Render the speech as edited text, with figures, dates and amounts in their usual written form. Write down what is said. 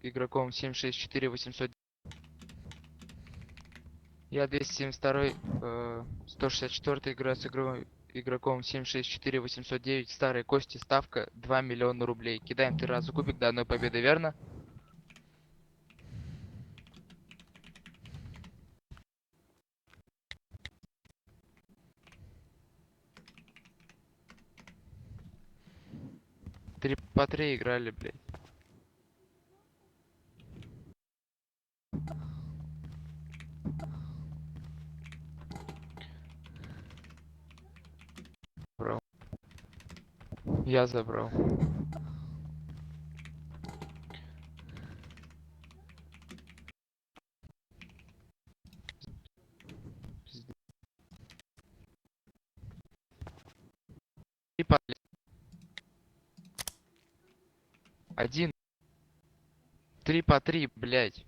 игроком 764 800. Я 272, 164 игра с игроком 764 809. Старые кости, ставка 2 миллиона рублей. Кидаем 3 раза кубик до одной победы, верно? Три по три играли, блядь. Брал. Я забрал. Три по один. 3 по 3, блядь.